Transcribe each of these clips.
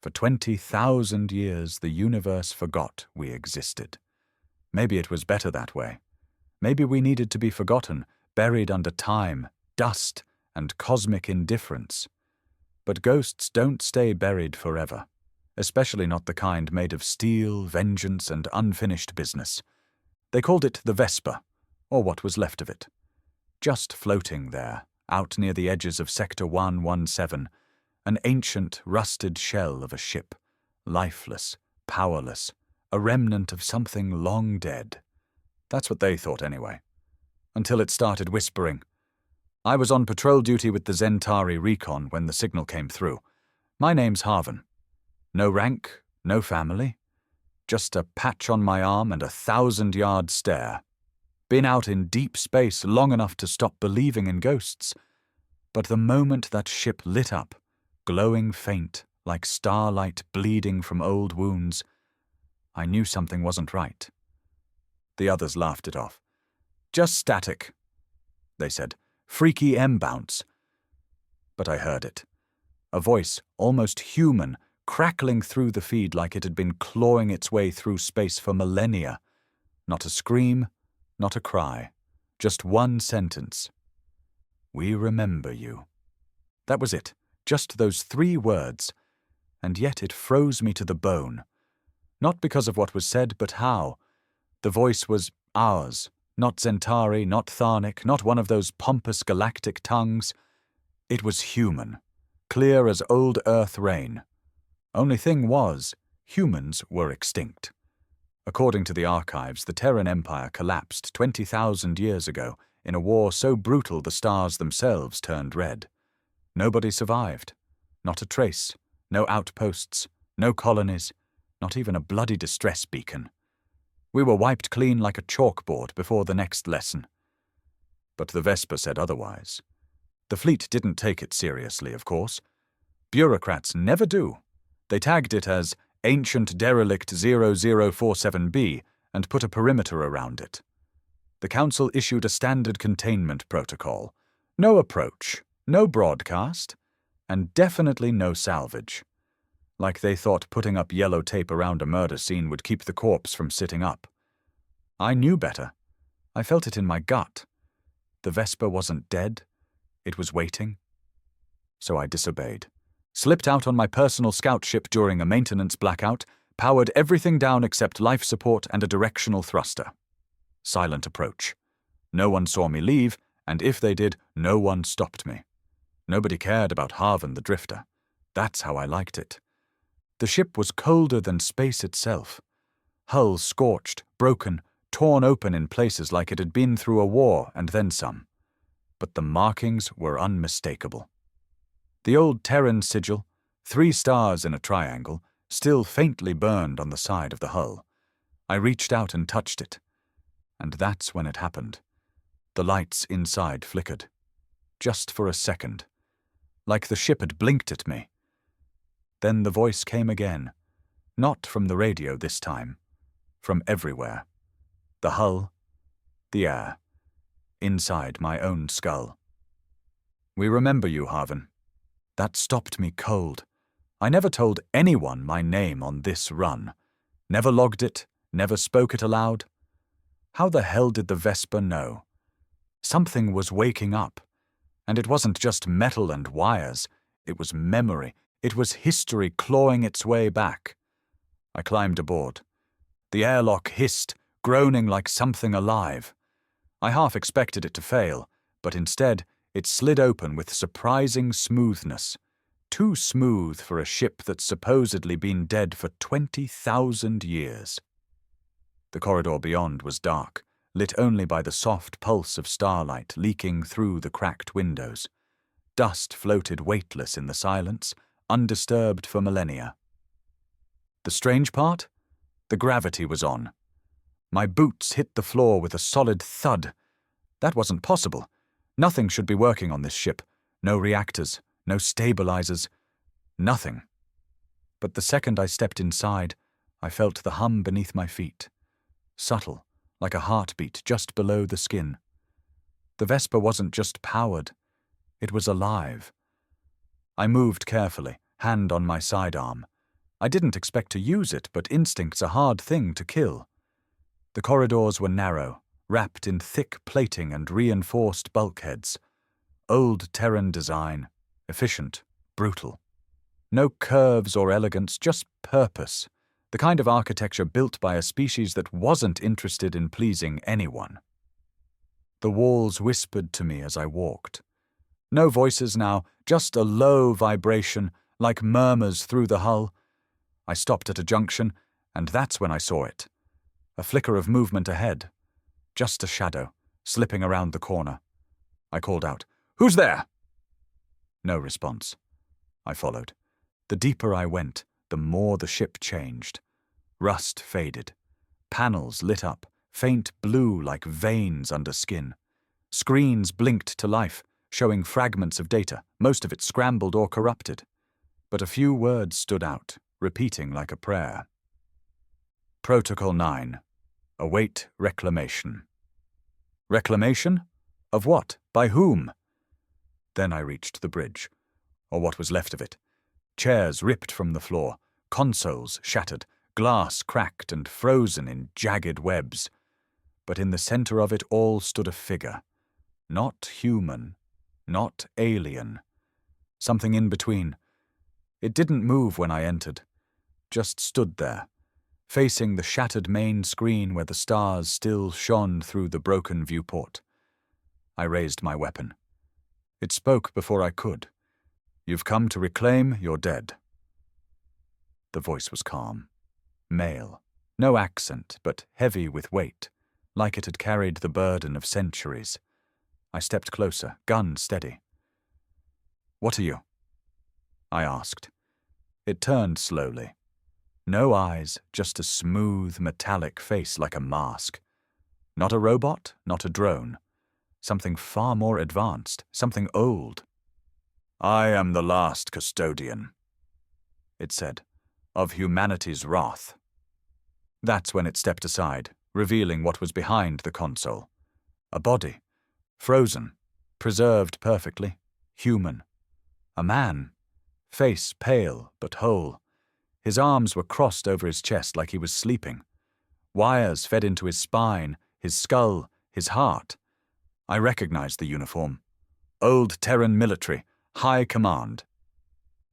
For 20,000 years, the universe forgot we existed. Maybe it was better that way. Maybe we needed to be forgotten, buried under time, dust, and cosmic indifference. But ghosts don't stay buried forever, especially not the kind made of steel, vengeance, and unfinished business. They called it the Vesper, or what was left of it. Just floating there, out near the edges of Sector 117, an ancient, rusted shell of a ship, lifeless, powerless, a remnant of something long dead. That's what they thought anyway. Until it started whispering. I was on patrol duty with the Zentari Recon when the signal came through. My name's Harvin. No rank, no family. Just a patch on my arm and a 1,000-yard stare. Been out in deep space long enough to stop believing in ghosts. But the moment that ship lit up, glowing faint, like starlight bleeding from old wounds, I knew something wasn't right. The others laughed it off. Just static, they said. Freaky M-bounce. But I heard it. A voice, almost human, crackling through the feed like it had been clawing its way through space for millennia. Not a scream, not a cry. Just one sentence. We remember you. That was it. Just those 3 words. And yet it froze me to the bone. Not because of what was said, but how. The voice was ours. Not Zentari, not Tharnic, not one of those pompous galactic tongues. It was human, clear as old Earth rain. Only thing was, humans were extinct. According to the archives, the Terran Empire collapsed 20,000 years ago in a war so brutal the stars themselves turned red. Nobody survived. Not a trace. No outposts. No colonies. Not even a bloody distress beacon. We were wiped clean like a chalkboard before the next lesson. But the Vesper said otherwise. The fleet didn't take it seriously, of course. Bureaucrats never do. They tagged it as Ancient Derelict 0047B and put a perimeter around it. The Council issued a standard containment protocol. No approach, no broadcast, and definitely no salvage. Like they thought putting up yellow tape around a murder scene would keep the corpse from sitting up. I knew better. I felt it in my gut. The Vesper wasn't dead. It was waiting. So I disobeyed. Slipped out on my personal scout ship during a maintenance blackout, powered everything down except life support and a directional thruster. Silent approach. No one saw me leave, and if they did, no one stopped me. Nobody cared about Harvin the Drifter. That's how I liked it. The ship was colder than space itself. Hull scorched, broken, torn open in places like it had been through a war and then some. But the markings were unmistakable. The old Terran sigil, 3 stars in a triangle, still faintly burned on the side of the hull. I reached out and touched it. And that's when it happened. The lights inside flickered. Just for a second. Like the ship had blinked at me. Then the voice came again. Not from the radio this time. From everywhere. The hull. The air. Inside my own skull. We remember you, Harvin. That stopped me cold. I never told anyone my name on this run. Never logged it, never spoke it aloud. How the hell did the Vesper know? Something was waking up. And it wasn't just metal and wires. It was memory. It was history clawing its way back. I climbed aboard. The airlock hissed, groaning like something alive. I half expected it to fail, but instead it slid open with surprising smoothness. Too smooth for a ship that's supposedly been dead for 20,000 years. The corridor beyond was dark, lit only by the soft pulse of starlight leaking through the cracked windows. Dust floated weightless in the silence, undisturbed for millennia. The strange part? The gravity was on. My boots hit the floor with a solid thud. That wasn't possible. Nothing should be working on this ship. No reactors, no stabilizers, nothing. But the second I stepped inside, I felt the hum beneath my feet. Subtle, like a heartbeat just below the skin. The Vesper wasn't just powered. It was alive. I moved carefully, hand on my sidearm. I didn't expect to use it, but instinct's a hard thing to kill. The corridors were narrow, wrapped in thick plating and reinforced bulkheads. Old Terran design, efficient, brutal. No curves or elegance, just purpose. The kind of architecture built by a species that wasn't interested in pleasing anyone. The walls whispered to me as I walked. No voices now, just a low vibration, like murmurs through the hull. I stopped at a junction, and that's when I saw it. A flicker of movement ahead. Just a shadow, slipping around the corner. I called out, "Who's there?" No response. I followed. The deeper I went, the more the ship changed. Rust faded. Panels lit up, faint blue like veins under skin. Screens blinked to life, showing fragments of data, most of it scrambled or corrupted. But a few words stood out, repeating like a prayer. Protocol 9. Await reclamation. Reclamation? Of what? By whom? Then I reached the bridge, or what was left of it. Chairs ripped from the floor, consoles shattered, glass cracked and frozen in jagged webs. But in the center of it all stood a figure. Not human, not alien. Something in between. It didn't move when I entered, just stood there, facing the shattered main screen where the stars still shone through the broken viewport. I raised my weapon. It spoke before I could. "You've come to reclaim your dead." The voice was calm. Male. No accent, but heavy with weight, like it had carried the burden of centuries. I stepped closer, gun steady. "What are you?" I asked. It turned slowly. No eyes, just a smooth, metallic face like a mask. Not a robot, not a drone. Something far more advanced, something old. "I am the last custodian," it said, "of humanity's wrath." That's when it stepped aside, revealing what was behind the console. A body. Frozen. Preserved perfectly. Human. A man. Face pale, but whole. His arms were crossed over his chest like he was sleeping. Wires fed into his spine, his skull, his heart. I recognized the uniform. Old Terran military, high command.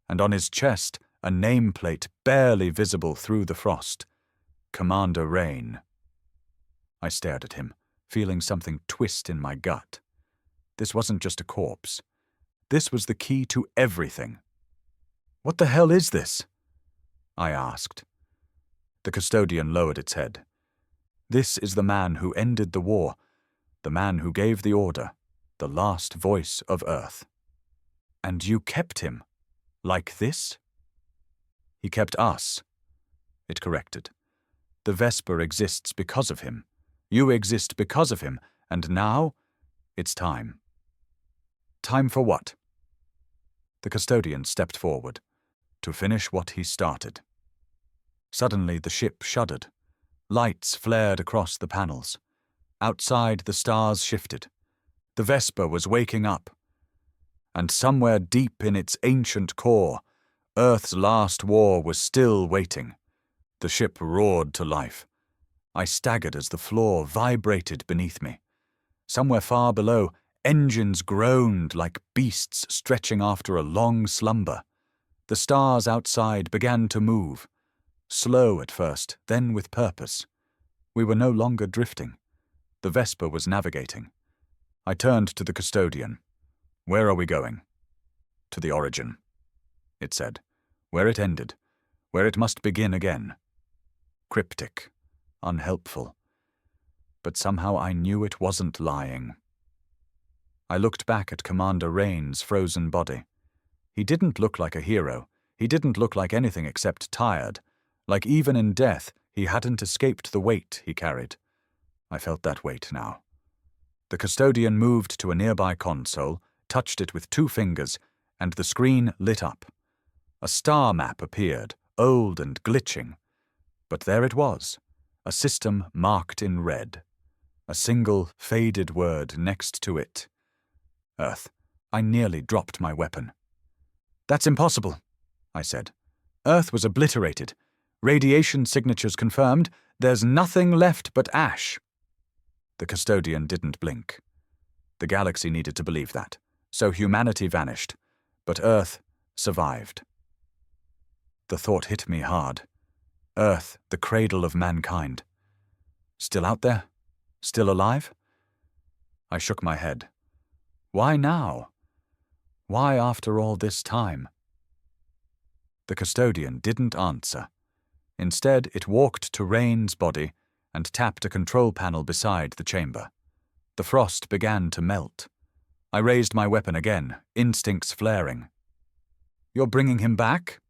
And on his chest, a nameplate barely visible through the frost. Commander Rain. I stared at him, feeling something twist in my gut. This wasn't just a corpse. This was the key to everything. "What the hell is this?" I asked. The custodian lowered its head. "This is the man who ended the war, the man who gave the order, the last voice of Earth." "And you kept him? Like this?" "He kept us," it corrected. "The Vesper exists because of him. You exist because of him, and now it's time." "Time for what?" The custodian stepped forward. To finish what he started. Suddenly the ship shuddered. Lights flared across the panels. Outside the stars shifted. The Vesper was waking up. And somewhere deep in its ancient core, Earth's last war was still waiting. The ship roared to life. I staggered as the floor vibrated beneath me. Somewhere far below, engines groaned like beasts stretching after a long slumber. The stars outside began to move. Slow at first, then with purpose. We were no longer drifting. The Vesper was navigating. I turned to the custodian. "Where are we going?" "To the origin," it said. "Where it ended. Where it must begin again." Cryptic. Unhelpful. But somehow I knew it wasn't lying. I looked back at Commander Rain's frozen body. He didn't look like a hero. He didn't look like anything except tired. Like even in death, he hadn't escaped the weight he carried. I felt that weight now. The custodian moved to a nearby console, touched it with 2 fingers, and the screen lit up. A star map appeared, old and glitching. But there it was, a system marked in red. A single, faded word next to it. Earth. I nearly dropped my weapon. "That's impossible," I said. Earth was obliterated. Radiation signatures confirmed. There's nothing left but ash. The custodian didn't blink. The galaxy needed to believe that. So humanity vanished. But Earth survived. The thought hit me hard. Earth, the cradle of mankind. Still out there? Still alive? I shook my head. Why now? Why after all this time? The custodian didn't answer. Instead, it walked to Rain's body and tapped a control panel beside the chamber. The frost began to melt. I raised my weapon again, instincts flaring. You're bringing him back?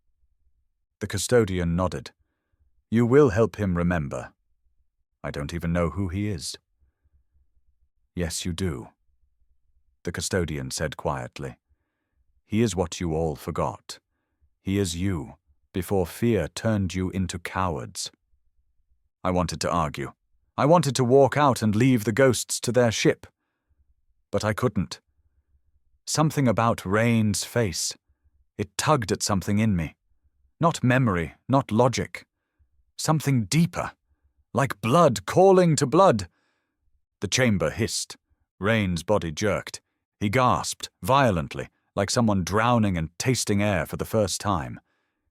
The custodian nodded. You will help him remember. I don't even know who he is. Yes, you do. The custodian said quietly. He is what you all forgot. He is you, before fear turned you into cowards. I wanted to argue. I wanted to walk out and leave the ghosts to their ship. But I couldn't. Something about Rain's face. It tugged at something in me. Not memory, not logic. Something deeper. Like blood calling to blood. The chamber hissed. Rain's body jerked. He gasped, violently, like someone drowning and tasting air for the first time.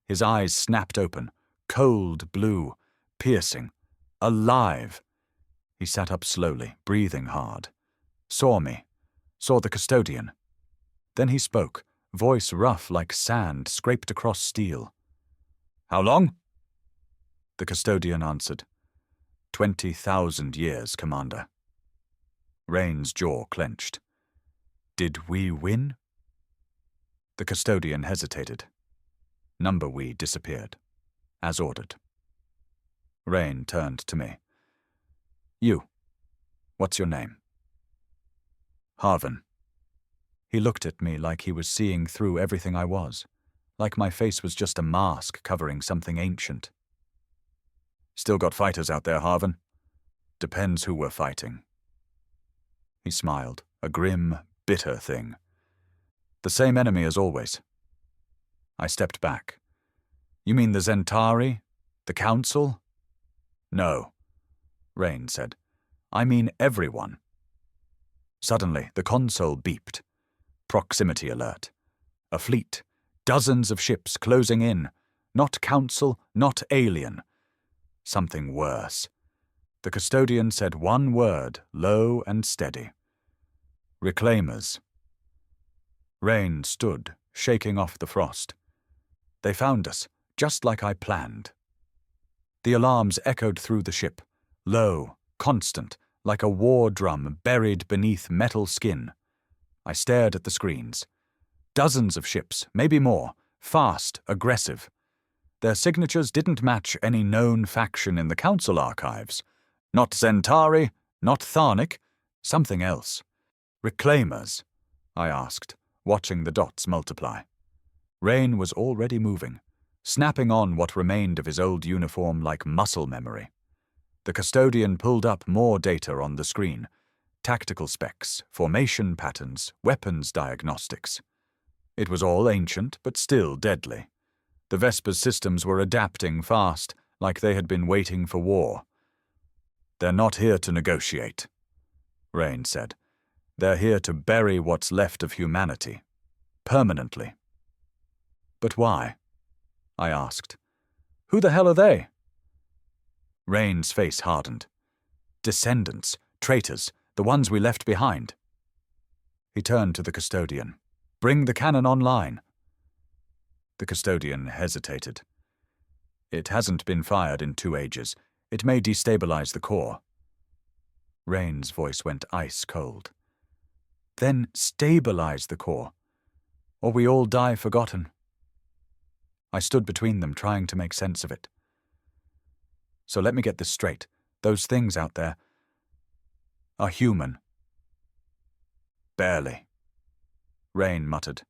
His eyes snapped open, cold blue, piercing, alive. He sat up slowly, breathing hard. Saw me. Saw the custodian. Then he spoke, voice rough like sand scraped across steel. How long? The custodian answered. 20,000 years, Commander. Rain's jaw clenched. Did we win? The custodian hesitated. Number we disappeared, as ordered. Rain turned to me. You. What's your name? Harvin. He looked at me like he was seeing through everything I was, like my face was just a mask covering something ancient. Still got fighters out there, Harvin. Depends who we're fighting. He smiled, a grim, bitter thing. The same enemy as always. I stepped back. You mean the Zentari? The Council? No, Rain said. I mean everyone. Suddenly, the console beeped. Proximity alert. A fleet. Dozens of ships closing in. Not Council, not alien. Something worse. The custodian said one word, low and steady. Reclaimers. Rain stood, shaking off the frost. They found us, just like I planned. The alarms echoed through the ship, low, constant, like a war drum buried beneath metal skin. I stared at the screens. Dozens of ships, maybe more, fast, aggressive. Their signatures didn't match any known faction in the Council archives. Not Zentari, not Tharnic, something else. Reclaimers, I asked, watching the dots multiply. Rain was already moving, snapping on what remained of his old uniform like muscle memory. The custodian pulled up more data on the screen. Tactical specs, formation patterns, weapons diagnostics. It was all ancient, but still deadly. The Vesper's systems were adapting fast, like they had been waiting for war. They're not here to negotiate, Rain said. They're here to bury what's left of humanity. Permanently. But why? I asked. Who the hell are they? Rain's face hardened. Descendants, traitors, the ones we left behind. He turned to the custodian. Bring the cannon online. The custodian hesitated. It hasn't been fired in 2 ages. It may destabilize the core. Rain's voice went ice cold. Then stabilize the core, or we all die forgotten. I stood between them, trying to make sense of it. So let me get this straight. Those things out there are human. Barely, Rain muttered.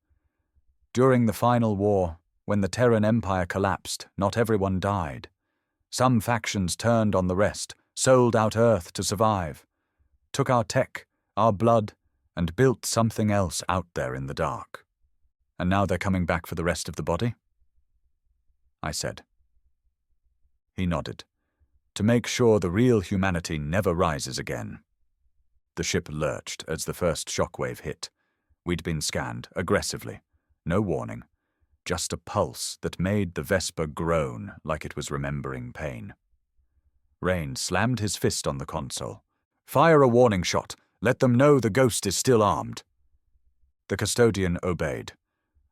During the final war, when the Terran Empire collapsed, not everyone died. Some factions turned on the rest, sold out Earth to survive, took our tech, our blood, and built something else out there in the dark. And now they're coming back for the rest of the body? I said. He nodded. To make sure the real humanity never rises again. The ship lurched as the first shockwave hit. We'd been scanned, aggressively. No warning. Just a pulse that made the Vesper groan like it was remembering pain. Rain slammed his fist on the console. "Fire a warning shot. Let them know the ghost is still armed." The custodian obeyed.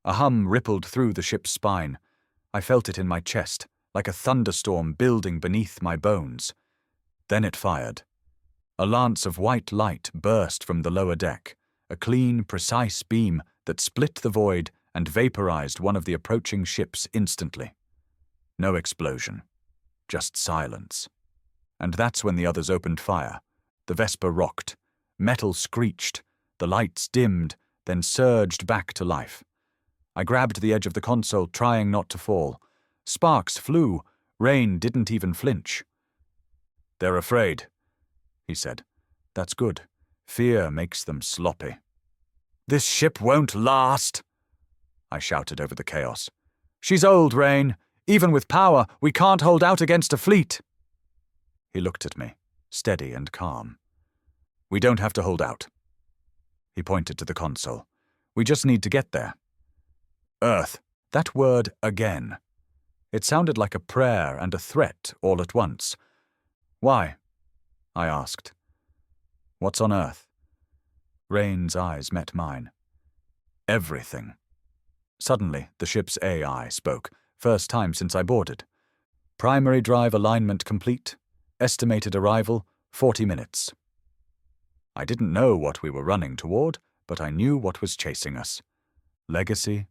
A hum rippled through the ship's spine. I felt it in my chest, like a thunderstorm building beneath my bones. Then it fired. A lance of white light burst from the lower deck, a clean, precise beam that split the void and vaporized one of the approaching ships instantly. No explosion, just silence. And that's when the others opened fire. The Vesper rocked. Metal screeched. The lights dimmed, then surged back to life. I grabbed the edge of the console, trying not to fall. Sparks flew. Rain didn't even flinch. "They're afraid," he said. "That's good. Fear makes them sloppy." "This ship won't last," I shouted over the chaos. "She's old, Rain. Even with power, we can't hold out against a fleet." He looked at me, steady and calm. "We don't have to hold out." He pointed to the console. "We just need to get there." Earth. That word again. It sounded like a prayer and a threat all at once. "Why?" I asked. "What's on Earth?" Rain's eyes met mine. "Everything." Suddenly, the ship's AI spoke, first time since I boarded. "Primary drive alignment complete. Estimated arrival, 40 minutes. I didn't know what we were running toward, but I knew what was chasing us. Legacy,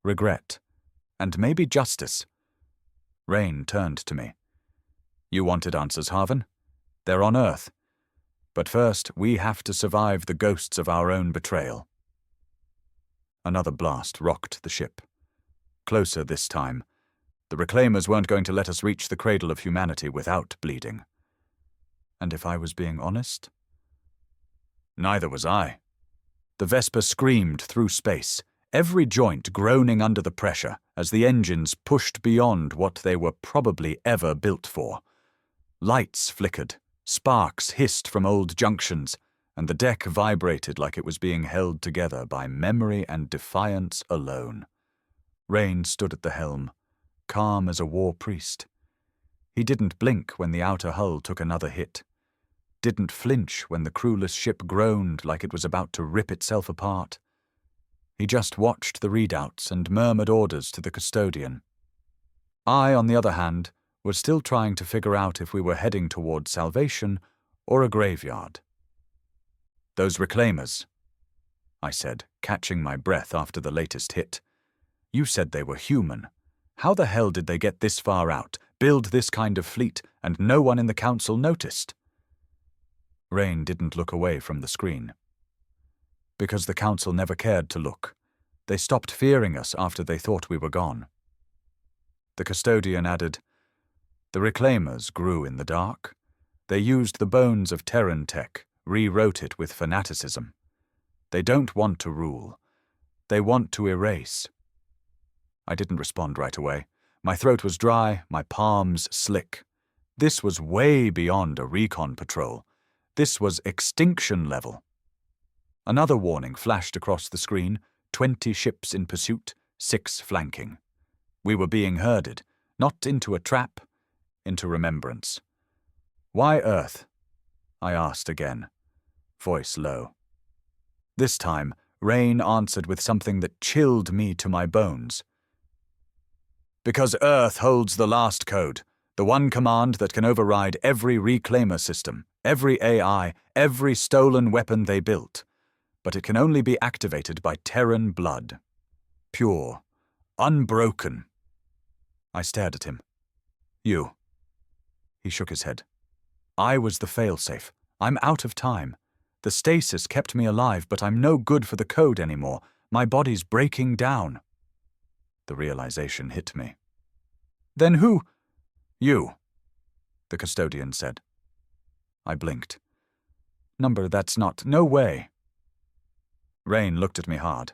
regret, and maybe justice. Rain turned to me. "You wanted answers, Harvin? They're on Earth. But first, we have to survive the ghosts of our own betrayal." Another blast rocked the ship. Closer this time. The reclaimers weren't going to let us reach the cradle of humanity without bleeding. And if I was being honest? Neither was I. The Vesper screamed through space, every joint groaning under the pressure as the engines pushed beyond what they were probably ever built for. Lights flickered, sparks hissed from old junctions, and the deck vibrated like it was being held together by memory and defiance alone. Rain stood at the helm, calm as a war priest. He didn't blink when the outer hull took another hit. Didn't flinch when the crewless ship groaned like it was about to rip itself apart. He just watched the readouts and murmured orders to the custodian. I, on the other hand, was still trying to figure out if we were heading toward salvation or a graveyard. "Those reclaimers," I said, catching my breath after the latest hit. "You said they were human. How the hell did they get this far out, build this kind of fleet, and no one in the council noticed?" Rain didn't look away from the screen. "Because the council never cared to look. They stopped fearing us after they thought we were gone." The custodian added, "The reclaimers grew in the dark. They used the bones of Terran tech, rewrote it with fanaticism. They don't want to rule. They want to erase." I didn't respond right away. My throat was dry, my palms slick. This was way beyond a recon patrol. This was extinction level. Another warning flashed across the screen, 20 ships in pursuit, 6 flanking. We were being herded, not into a trap, into remembrance. "Why Earth?" I asked again, voice low. This time, Rain answered with something that chilled me to my bones. "Because Earth holds the last code, the one command that can override every reclaimer system, every AI, every stolen weapon they built. But it can only be activated by Terran blood. Pure. Unbroken." I stared at him. "You." He shook his head. "I was the failsafe. I'm out of time. The stasis kept me alive, but I'm no good for the code anymore. My body's breaking down." The realization hit me. "Then who?" "You," the custodian said. I blinked. "Number, that's not. No way." Rain looked at me hard.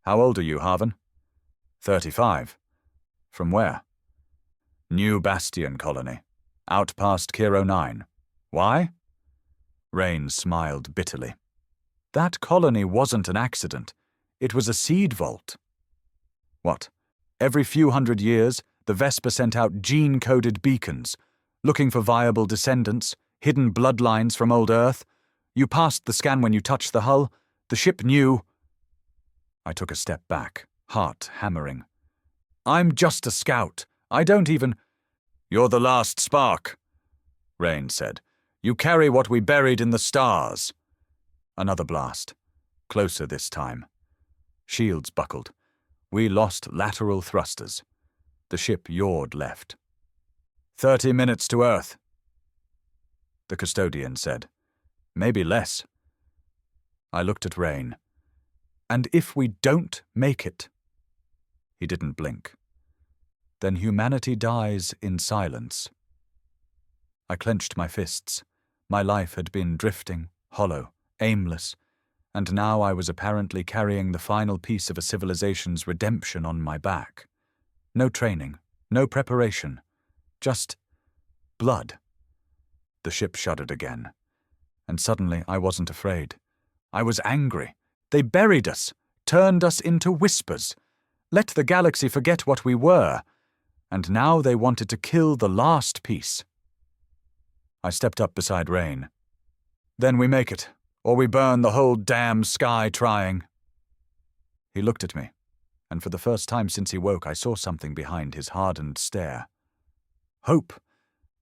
"How old are you, Harvin?" 35. "From where?" New Bastion colony. Out past Kiro 9. Why? Rain smiled bitterly. That colony wasn't an accident. It was a seed vault. What? Every few hundred years, the Vesper sent out gene-coded beacons, looking for viable descendants, hidden bloodlines from old Earth. You passed the scan when you touched the hull. The ship knew. I took a step back, heart hammering. I'm just a scout. I don't even— You're the last spark, Rain said. You carry what we buried in the stars. Another blast. Closer this time. Shields buckled. We lost lateral thrusters. The ship yawed left. 30 minutes to Earth, the custodian said. Maybe less. I looked at Rain. And if we don't make it? He didn't blink. Then humanity dies in silence. I clenched my fists. My life had been drifting, hollow, aimless, and now I was apparently carrying the final piece of a civilization's redemption on my back. No training, no preparation, just blood. The ship shuddered again, and suddenly I wasn't afraid. I was angry. They buried us, turned us into whispers, let the galaxy forget what we were, and now they wanted to kill the last piece. I stepped up beside Rain. Then we make it, or we burn the whole damn sky trying. He looked at me, and for the first time since he woke I saw something behind his hardened stare. Hope.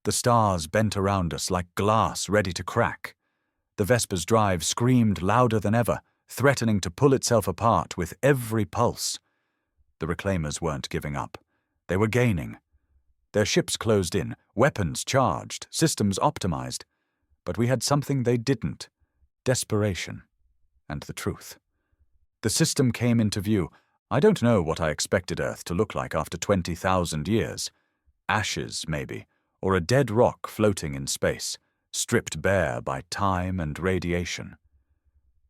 The stars bent around us like glass ready to crack. The Vesper's drive screamed louder than ever, threatening to pull itself apart with every pulse. The reclaimers weren't giving up. They were gaining. Their ships closed in, weapons charged, systems optimized. But we had something they didn't. Desperation. And the truth. The system came into view. I don't know what I expected Earth to look like after 20,000 years. Ashes, maybe, or a dead rock floating in space, stripped bare by time and radiation.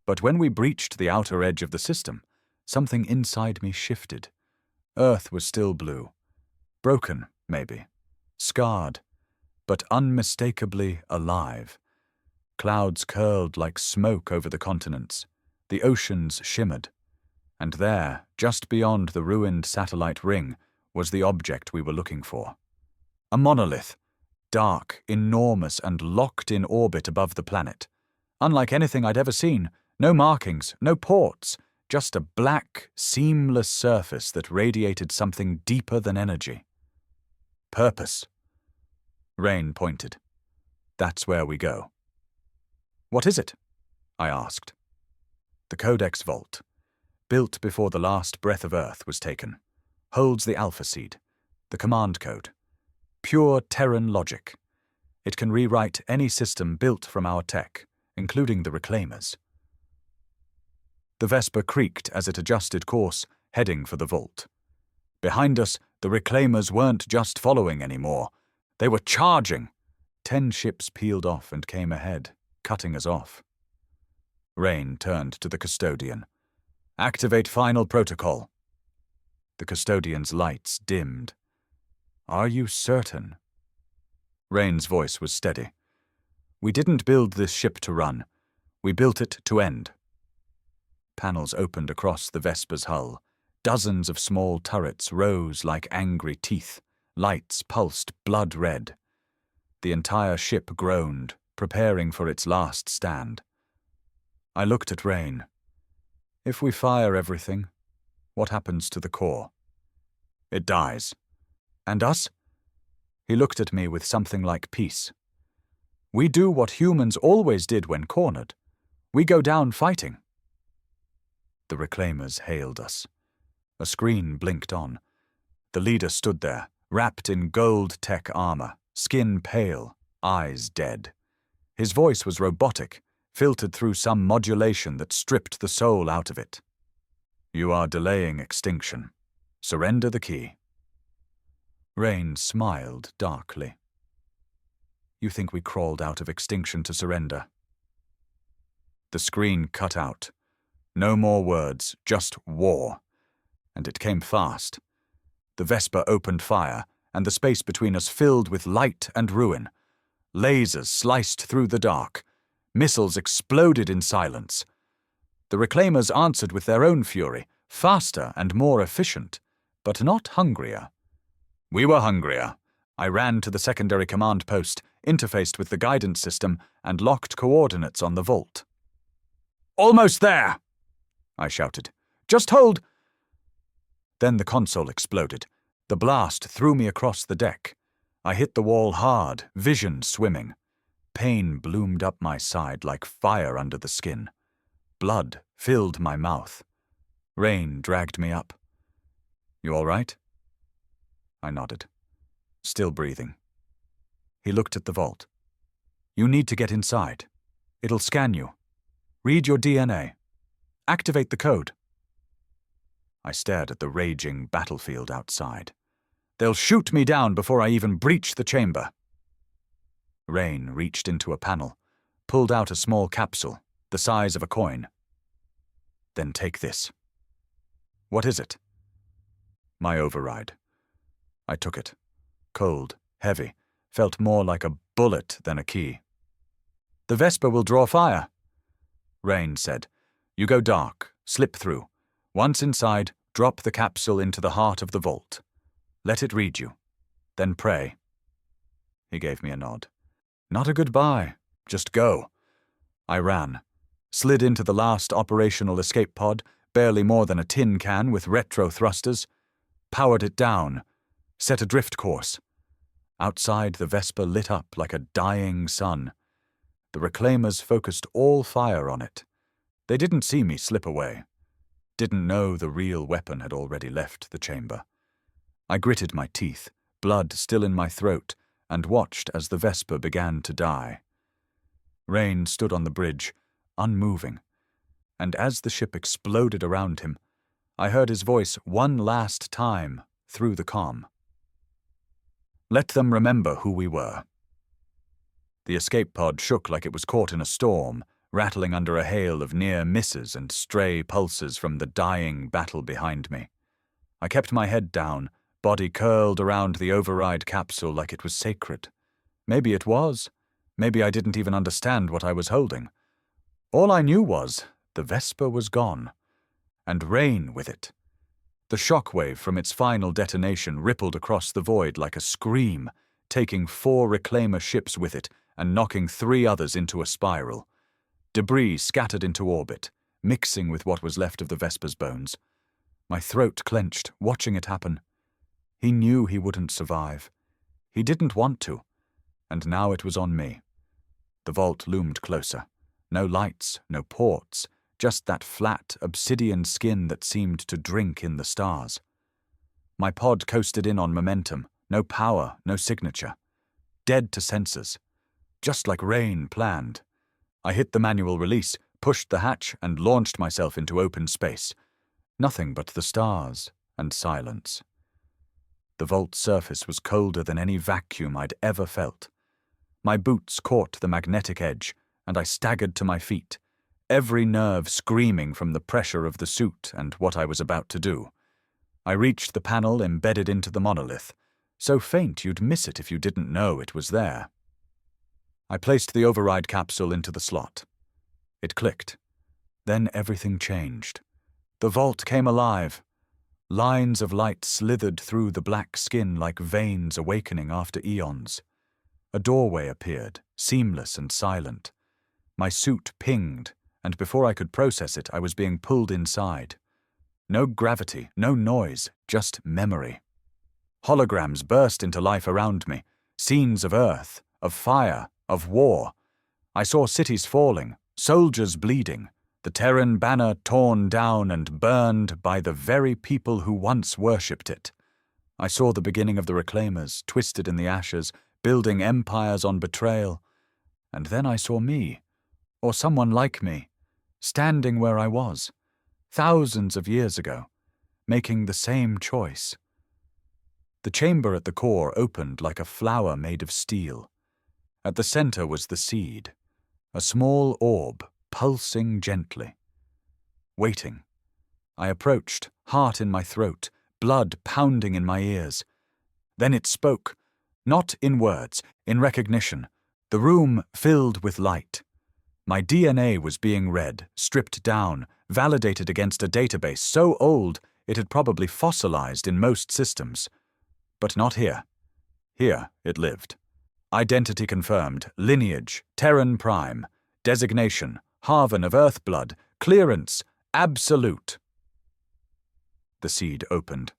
But when we breached the outer edge of the system, something inside me shifted. Earth was still blue. Broken, maybe. Scarred. But unmistakably alive. Clouds curled like smoke over the continents. The oceans shimmered. And there, just beyond the ruined satellite ring, was the object we were looking for. A monolith. Dark, enormous, and locked in orbit above the planet. Unlike anything I'd ever seen. No markings, no ports. Just a black, seamless surface that radiated something deeper than energy. Purpose. Rain pointed. That's where we go. What is it? I asked. The Codex Vault, built before the last breath of Earth was taken, holds the Alpha Seed, the command code. Pure Terran logic. It can rewrite any system built from our tech, including the Reclaimers. The Vesper creaked as it adjusted course, heading for the vault. Behind us, the Reclaimers weren't just following anymore. They were charging. 10 ships peeled off and came ahead, cutting us off. Rain turned to the custodian. Activate final protocol. The custodian's lights dimmed. Are you certain? Rain's voice was steady. We didn't build this ship to run. We built it to end. Panels opened across the Vesper's hull. Dozens of small turrets rose like angry teeth. Lights pulsed blood red. The entire ship groaned, preparing for its last stand. I looked at Rain. If we fire everything, what happens to the core? It dies. And us? He looked at me with something like peace. We do what humans always did when cornered. We go down fighting. The Reclaimers hailed us. A screen blinked on. The leader stood there, wrapped in gold tech armor, skin pale, eyes dead. His voice was robotic, filtered through some modulation that stripped the soul out of it. You are delaying extinction. Surrender the key. Rain smiled darkly. You think we crawled out of extinction to surrender? The screen cut out. No more words, just war. And it came fast. The Vesper opened fire, and the space between us filled with light and ruin. Lasers sliced through the dark. Missiles exploded in silence. The reclaimers answered with their own fury, faster and more efficient, but not hungrier. We were hungrier. I ran to the secondary command post, interfaced with the guidance system, and locked coordinates on the vault. "Almost there!" I shouted. "Just hold—" Then the console exploded. The blast threw me across the deck. I hit the wall hard, vision swimming. Pain bloomed up my side like fire under the skin. Blood filled my mouth. Rain dragged me up. "You all right?" I nodded, still breathing. He looked at the vault. "You need to get inside. It'll scan you. Read your DNA. Activate the code." I stared at the raging battlefield outside. "They'll shoot me down before I even breach the chamber." Rain reached into a panel, pulled out a small capsule, the size of a coin. "Then take this." "What is it?" "My override." I took it. Cold, heavy, felt more like a bullet than a key. "The Vesper will draw fire," Rain said. "You go dark, slip through. Once inside, drop the capsule into the heart of the vault. Let it read you. Then pray." He gave me a nod. Not a goodbye, just go. I ran, slid into the last operational escape pod, barely more than a tin can with retro thrusters, powered it down, set a drift course. Outside, the Vesper lit up like a dying sun. The reclaimers focused all fire on it. They didn't see me slip away. Didn't know the real weapon had already left the chamber. I gritted my teeth, blood still in my throat, and watched as the Vesper began to die. Rain stood on the bridge, unmoving, and as the ship exploded around him, I heard his voice one last time through the comm. "Let them remember who we were." The escape pod shook like it was caught in a storm, rattling under a hail of near misses and stray pulses from the dying battle behind me. I kept my head down, body curled around the override capsule like it was sacred. Maybe it was. Maybe I didn't even understand what I was holding. All I knew was the Vesper was gone, and Rain with it. The shockwave from its final detonation rippled across the void like a scream, taking 4 reclaimer ships with it and knocking 3 others into a spiral. Debris scattered into orbit, mixing with what was left of the Vesper's bones. My throat clenched, watching it happen. He knew he wouldn't survive. He didn't want to, and now it was on me. The vault loomed closer. No lights, no ports, just that flat, obsidian skin that seemed to drink in the stars. My pod coasted in on momentum, no power, no signature. Dead to sensors. Just like Rain planned. I hit the manual release, pushed the hatch, and launched myself into open space. Nothing but the stars and silence. The vault's surface was colder than any vacuum I'd ever felt. My boots caught the magnetic edge, and I staggered to my feet, every nerve screaming from the pressure of the suit and what I was about to do. I reached the panel embedded into the monolith, so faint you'd miss it if you didn't know it was there. I placed the override capsule into the slot. It clicked. Then everything changed. The vault came alive. Lines of light slithered through the black skin like veins awakening after eons. A doorway appeared, seamless and silent. My suit pinged, and before I could process it, I was being pulled inside. No gravity, no noise, just memory. Holograms burst into life around me, scenes of Earth, of fire, of war. I saw cities falling, soldiers bleeding, the Terran banner torn down and burned by the very people who once worshipped it. I saw the beginning of the reclaimers, twisted in the ashes, building empires on betrayal. And then I saw me, or someone like me, standing where I was, thousands of years ago, making the same choice. The chamber at the core opened like a flower made of steel. At the center was the seed, a small orb pulsing gently. Waiting. I approached, heart in my throat, blood pounding in my ears. Then it spoke, not in words, in recognition. The room filled with light. My DNA was being read, stripped down, validated against a database so old it had probably fossilized in most systems. But not here. Here it lived. Identity confirmed, lineage, Terran Prime, designation, Harvan of Earthblood, clearance, absolute. The seed opened.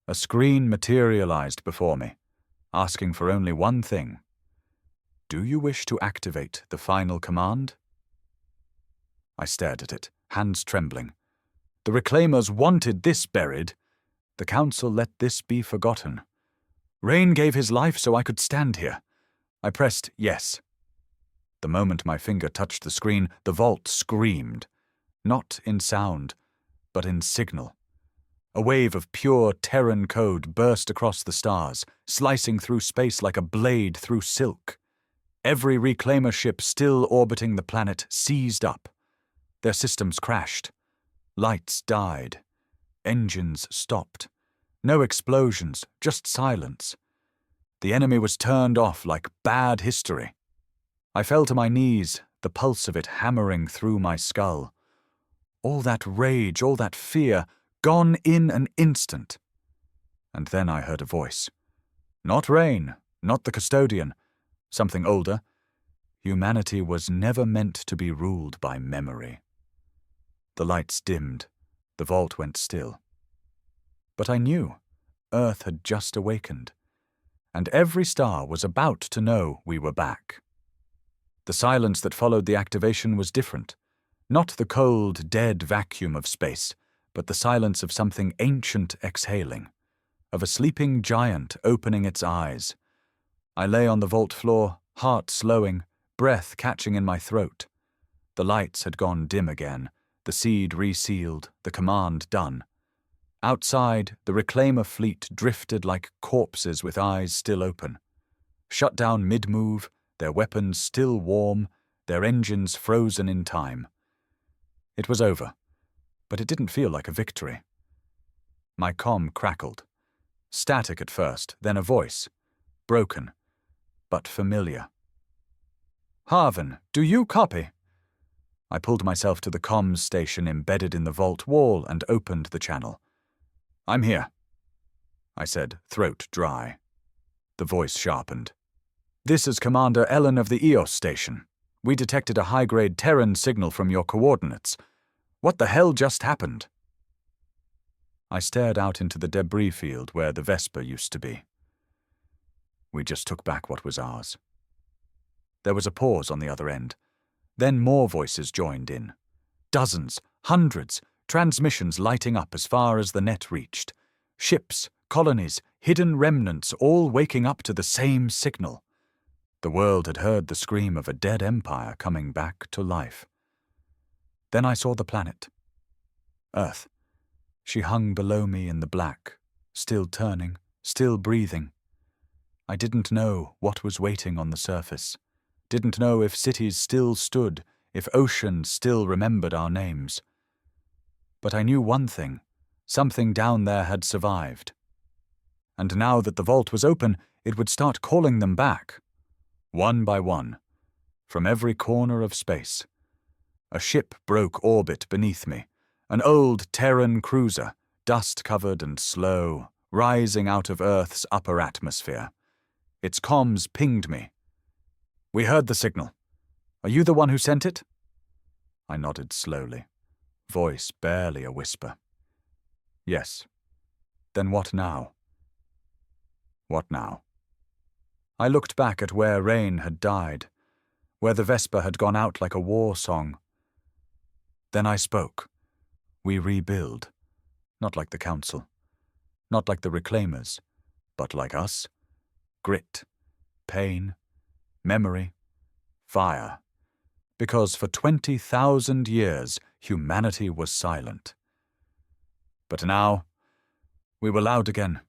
A screen materialized before me, asking for only one thing. Do you wish to activate the final command? I stared at it, hands trembling. The Reclaimers wanted this buried. The Council let this be forgotten. Rain gave his life so I could stand here. I pressed yes. The moment my finger touched the screen, the vault screamed. Not in sound, but in signal. A wave of pure Terran code burst across the stars, slicing through space like a blade through silk. Every Reclaimer ship still orbiting the planet seized up. Their systems crashed. Lights died. Engines stopped. No explosions, just silence. The enemy was turned off like bad history. I fell to my knees, the pulse of it hammering through my skull. All that rage, all that fear, gone in an instant. And then I heard a voice. Not Rain, not the custodian. Something older. Humanity was never meant to be ruled by memory. The lights dimmed. The vault went still. But I knew. Earth had just awakened. And every star was about to know we were back. The silence that followed the activation was different. Not the cold, dead vacuum of space, but the silence of something ancient exhaling, of a sleeping giant opening its eyes. I lay on the vault floor, heart slowing, breath catching in my throat. The lights had gone dim again, the seed resealed, the command done. Outside, the Reclaimer fleet drifted like corpses with eyes still open. Shut down mid-move, their weapons still warm, their engines frozen in time. It was over, but it didn't feel like a victory. My comm crackled. Static at first, then a voice. Broken, but familiar. Harvan, do you copy? I pulled myself to the comms station embedded in the vault wall and opened the channel. I'm here, I said, throat dry. The voice sharpened. This is Commander Ellen of the EOS station. We detected a high-grade Terran signal from your coordinates. What the hell just happened? I stared out into the debris field where the Vesper used to be. We just took back what was ours. There was a pause on the other end. Then more voices joined in. Dozens, hundreds, transmissions lighting up as far as the net reached. Ships, colonies, hidden remnants all waking up to the same signal. The world had heard the scream of a dead empire coming back to life. Then I saw the planet. Earth. She hung below me in the black, still turning, still breathing. I didn't know what was waiting on the surface. Didn't know if cities still stood, if oceans still remembered our names. But I knew one thing. Something down there had survived. And now that the vault was open, it would start calling them back. One by one. From every corner of space. A ship broke orbit beneath me. An old Terran cruiser, dust-covered and slow, rising out of Earth's upper atmosphere. Its comms pinged me. We heard the signal. Are you the one who sent it? I nodded slowly. Voice barely a whisper. Yes. Then what now? What now? I looked back at where Rain had died, where the Vesper had gone out like a war song. Then I spoke. We rebuild. Not like the Council. Not like the Reclaimers, but like us. Grit. Pain. Memory. Fire. Because for 20,000 years, humanity was silent. But now, we were loud again.